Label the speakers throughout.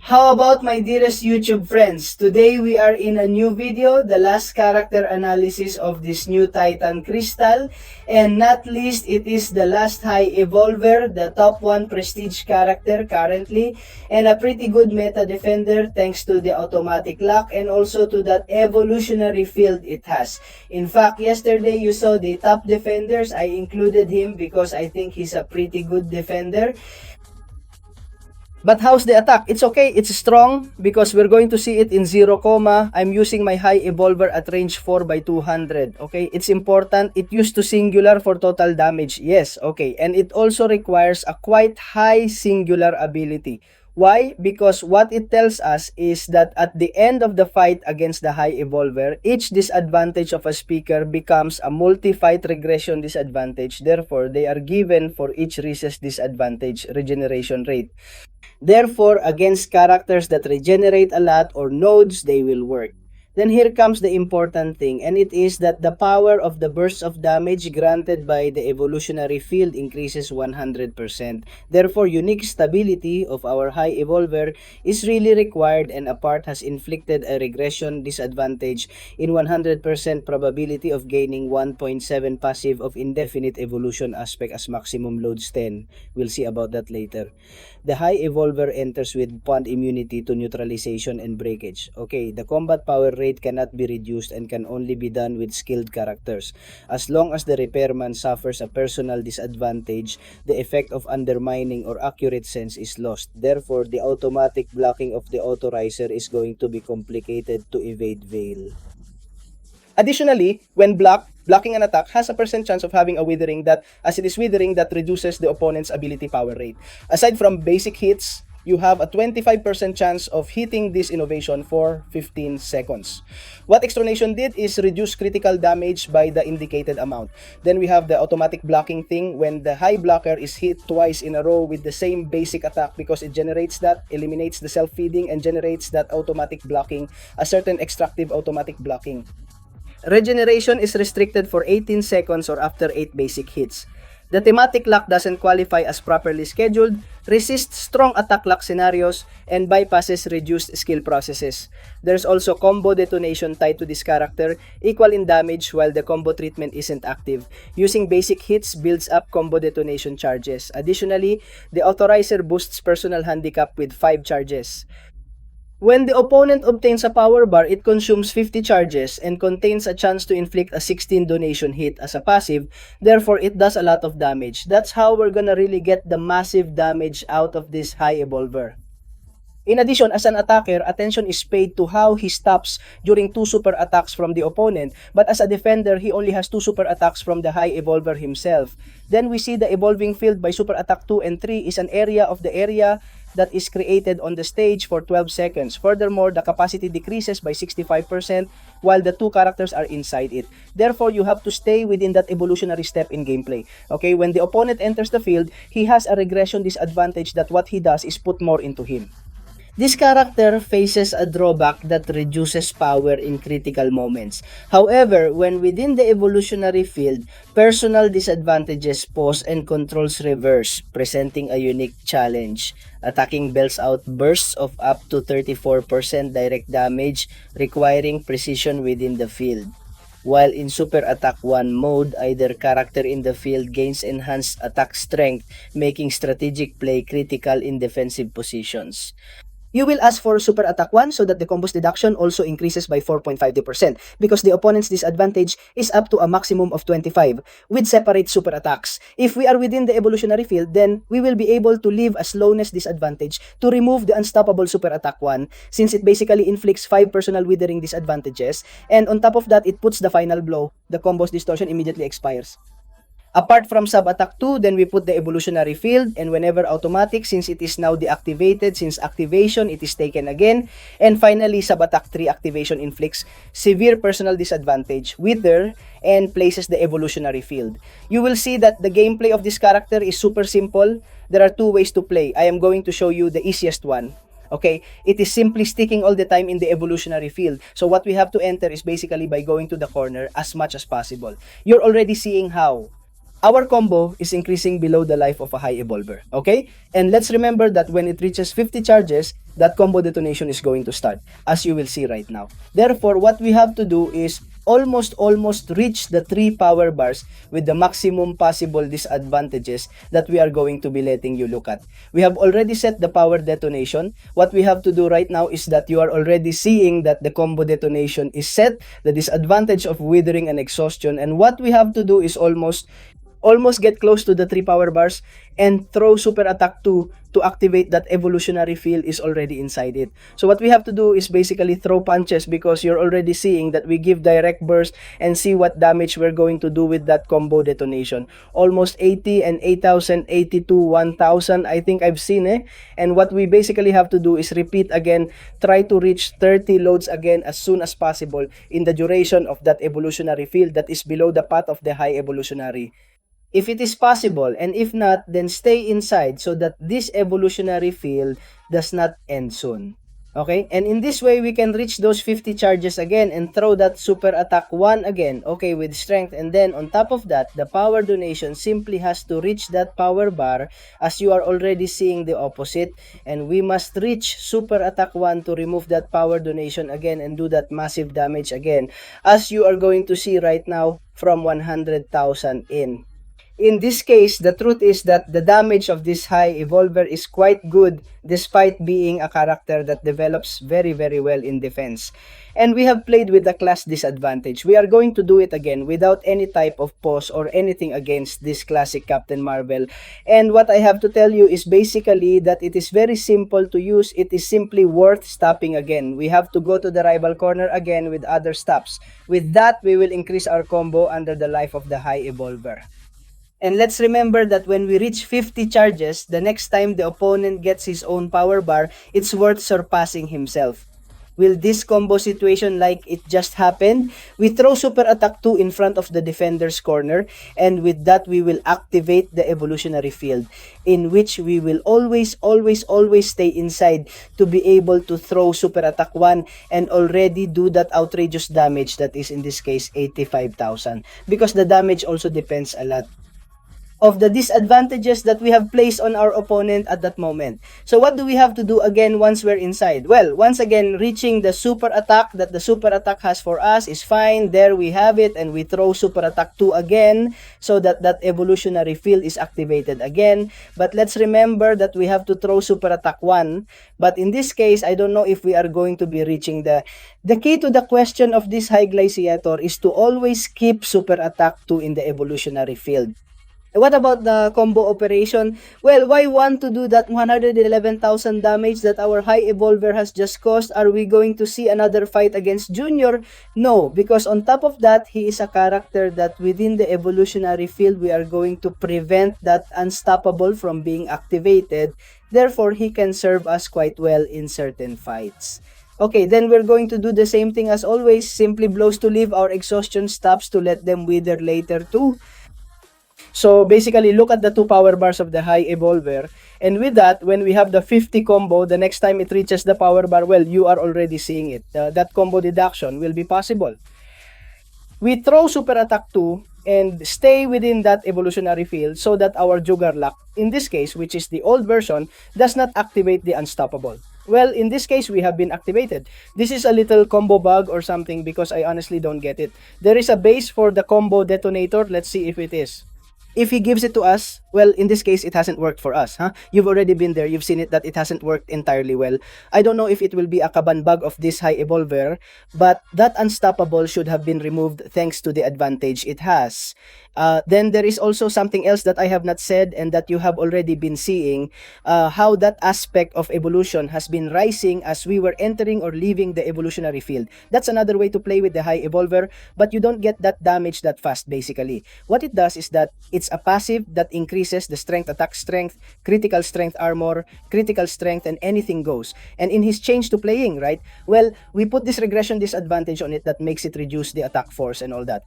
Speaker 1: How about my dearest YouTube friends? Today we are in a new video, the last character analysis of this new Titan Crystal. And not least, it is the last high evolver, the top 1 prestige character currently. And a pretty good meta defender thanks to the automatic lock and also to that evolutionary field it has. In fact, yesterday you saw the top defenders. I included him because I think he's a pretty good defender. But how's the attack? It's okay, it's strong because we're going to see it in 0, I'm using my high evolver at range 4 by 200. Okay, it's important. It used to singular for total damage. Yes, okay. And it also requires a quite high singular ability. Why? Because what it tells us is that at the end of the fight against the high evolver, each disadvantage of a speaker becomes a multi-fight regression disadvantage. Therefore, they are given for each recess disadvantage regeneration rate. Therefore, against characters that regenerate a lot or nodes, they will work. Then here comes the important thing, and it is that the power of the bursts of damage granted by the evolutionary field increases 100%. Therefore, unique stability of our high evolver is really required, and a part has inflicted a regression disadvantage in 100% probability of gaining 1.7 passive of indefinite evolution aspect as maximum loads 10. We'll see about that later. The high evolver enters with bond immunity to neutralization and breakage. Okay, the combat power rate cannot be reduced and can only be done with skilled characters. As long as the repairman suffers a personal disadvantage, the effect of undermining or accurate sense is lost. Therefore, the automatic blocking of the authorizer is going to be complicated to evade veil. Additionally, when blocking an attack has a % chance of having a withering that, as it is withering, that reduces the opponent's ability power rate. Aside from basic hits, you have a 25% chance of hitting this innovation for 15 seconds. What Extronation did is reduce critical damage by the indicated amount. Then we have the automatic blocking thing when the high blocker is hit twice in a row with the same basic attack, because it generates that, eliminates the self-feeding, and generates that automatic blocking, a certain extractive automatic blocking. Regeneration is restricted for 18 seconds or after 8 basic hits. The thematic lock doesn't qualify as properly scheduled, resists strong attack lock scenarios, and bypasses reduced skill processes. There's also combo detonation tied to this character, equal in damage while the combo treatment isn't active. Using basic hits builds up combo detonation charges. Additionally, the authorizer boosts personal handicap with 5 charges. When the opponent obtains a power bar, it consumes 50 charges and contains a chance to inflict a 16 donation hit as a passive. Therefore, it does a lot of damage. That's how we're gonna really get the massive damage out of this high evolver. In addition, as an attacker, attention is paid to how he stops during 2 super attacks from the opponent. But as a defender, he only has 2 super attacks from the high evolver himself. Then we see the evolving field by super attack 2 and 3 is an area of the area that is created on the stage for 12 seconds. Furthermore, the capacity decreases by 65% while the 2 characters are inside it. Therefore, you have to stay within that evolutionary step in gameplay. Okay, when the opponent enters the field, he has a regression disadvantage that what he does is put more into him. This character faces a drawback that reduces power in critical moments. However, when within the evolutionary field, personal disadvantages pause and controls reverse, presenting a unique challenge. Attacking belts out bursts of up to 34% direct damage, requiring precision within the field. While in Super Attack 1 mode, either character in the field gains enhanced attack strength, making strategic play critical in defensive positions. You will ask for Super Attack 1 so that the combos deduction also increases by 4.50% because the opponent's disadvantage is up to a maximum of 25 with separate super attacks. If we are within the evolutionary field, then we will be able to leave a slowness disadvantage to remove the unstoppable Super Attack 1 since it basically inflicts 5 personal withering disadvantages, and on top of that, it puts the final blow. The combos distortion immediately expires. Apart from sub-attack 2, then we put the evolutionary field, and whenever automatic, since it is now deactivated, since activation, it is taken again. And finally, sub-attack 3 activation inflicts severe personal disadvantage, wither, and places the evolutionary field. You will see that the gameplay of this character is super simple. There are 2 ways to play. I am going to show you the easiest one. Okay, it is simply sticking all the time in the evolutionary field. So what we have to enter is basically by going to the corner as much as possible. You're already seeing how. our combo is increasing below the life of a high evolver, okay? And let's remember that when it reaches 50 charges, that combo detonation is going to start, as you will see right now. Therefore, what we have to do is almost reach the 3 power bars with the maximum possible disadvantages that we are going to be letting you look at. We have already set the power detonation. What we have to do right now is that you are already seeing that the combo detonation is set, the disadvantage of withering and exhaustion, and what we have to do is almost get close to the 3 power bars and throw super attack 2 to activate that evolutionary field is already inside it. So what we have to do is basically throw punches, because you're already seeing that we give direct burst and see what damage we're going to do with that combo detonation. Almost 80 and 8,000, 82, 1,000, I think I've seen And what we basically have to do is repeat again, try to reach 30 loads again as soon as possible in the duration of that evolutionary field that is below the path of the high evolutionary. If it is possible, and if not, then stay inside so that this evolutionary field does not end soon. Okay? And in this way, we can reach those 50 charges again and throw that super attack 1 again, okay, with strength. And then on top of that, the power donation simply has to reach that power bar, as you are already seeing the opposite. And we must reach super attack 1 to remove that power donation again and do that massive damage again, as you are going to see right now from 100,000 in. In this case, the truth is that the damage of this high evolver is quite good despite being a character that develops very well in defense. And we have played with the class disadvantage. We are going to do it again without any type of pause or anything against this classic Captain Marvel. And what I have to tell you is basically that it is very simple to use. It is simply worth stopping again. We have to go to the rival corner again with other stops. With that, we will increase our combo under the life of the high evolver. And let's remember that when we reach 50 charges, the next time the opponent gets his own power bar, it's worth surpassing himself. Will this combo situation like it just happened? We throw super attack 2 in front of the defender's corner, and with that we will activate the evolutionary field, in which we will always stay inside to be able to throw super attack 1 and already do that outrageous damage that is in this case 85,000, because the damage also depends a lot of the disadvantages that we have placed on our opponent at that moment. So what do we have to do again once we're inside? Well, once again, reaching the super attack that the super attack has for us is fine. There we have it, and we throw super attack 2 again so that that evolutionary field is activated again. But let's remember that we have to throw super attack 1. But in this case, I don't know if we are going to be reaching the key to the question of this high glaciator is to always keep super attack 2 in the evolutionary field. What about the combo operation? Well, why want to do that 111,000 damage that our high evolver has just caused? Are we going to see another fight against Junior? No, because on top of that, he is a character that within the evolutionary field, we are going to prevent that unstoppable from being activated. Therefore, he can serve us quite well in certain fights. Okay, then we're going to do the same thing as always. Simply blows to leave our exhaustion stops to let them wither later too. So basically, look at the 2 power bars of the high evolver, and with that, when we have the 50 combo, the next time it reaches the power bar, well, you are already seeing it. That combo deduction will be possible. We throw super attack 2 and stay within that evolutionary field so that our Juggerlock, in this case, which is the old version, does not activate the unstoppable. Well, in this case, we have been activated. This is a little combo bug or something, because I honestly don't get it. There is a base for the combo detonator. Let's see if it is. If he gives it to us, well, in this case, it hasn't worked for us, huh? You've already been there. You've seen it that it hasn't worked entirely well. I don't know if it will be a Kaban bug of this high evolver, but that unstoppable should have been removed thanks to the advantage it has. Then there is also something else that I have not said and that you have already been seeing, how that aspect of evolution has been rising as we were entering or leaving the evolutionary field. That's another way to play with the high evolver, but you don't get that damage that fast basically. What it does is that it's a passive that increases the strength, attack strength, critical strength armor, critical strength, and anything goes. And in his change to playing, right, well, we put this regression disadvantage on it that makes it reduce the attack force and all that.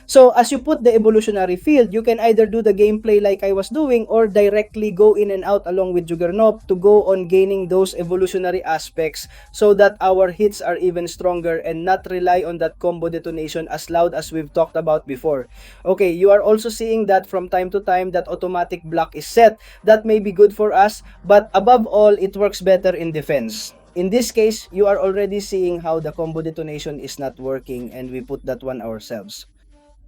Speaker 1: So as you put the evolutionary field, you can either do the gameplay like I was doing or directly go in and out along with Juggernaut to go on gaining those evolutionary aspects so that our hits are even stronger and not rely on that combo detonation as loud as we've talked about before. Okay, you are also seeing that from time to time that automatic block is set. That may be good for us, but above all, it works better in defense. In this case, you are already seeing how the combo detonation is not working and we put that one ourselves.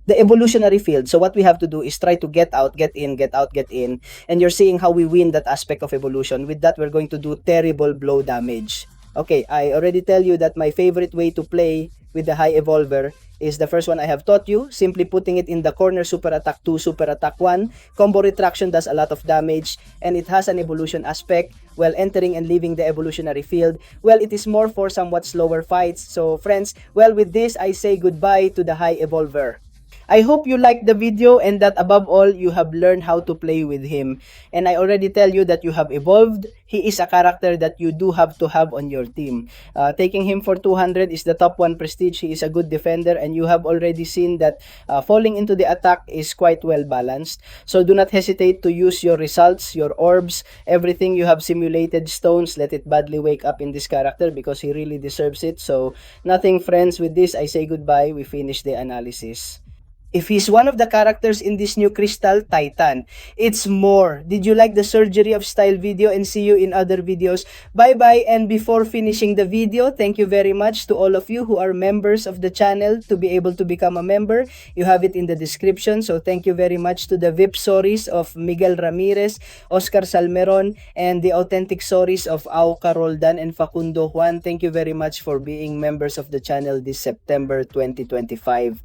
Speaker 1: The evolutionary field. So what we have to do is try to get out, get in, get out, get in. And you're seeing how we win that aspect of evolution. With that, we're going to do terrible blow damage. Okay, I already tell you that my favorite way to play with the high evolver is the first one I have taught you, simply putting it in the corner, super attack 2, super attack 1. Combo retraction does a lot of damage and it has an evolution aspect while entering and leaving the evolutionary field. Well, it is more for somewhat slower fights. So friends, well, with this, I say goodbye to the high evolver. I hope you liked the video and that above all, you have learned how to play with him. And I already tell you that you have evolved. He is a character that you do have to have on your team. Taking him for 200 is the top 1 prestige. He is a good defender and you have already seen that falling into the attack is quite well balanced. So do not hesitate to use your results, your orbs, everything you have simulated stones. Let it badly wake up in this character because he really deserves it. So nothing friends, with this I say goodbye. We finish the analysis. If he's one of the characters in this new Crystal Titan, it's more. Did you like the surgery of style video and see you in other videos? Bye bye, and before finishing the video, thank you very much to all of you who are members of the channel. To be able to become a member, you have it in the description. So thank you very much to the VIP stories of Miguel Ramirez, Oscar Salmeron, and the authentic stories of Auca Roldan and Facundo Juan. Thank you very much for being members of the channel this September 2025.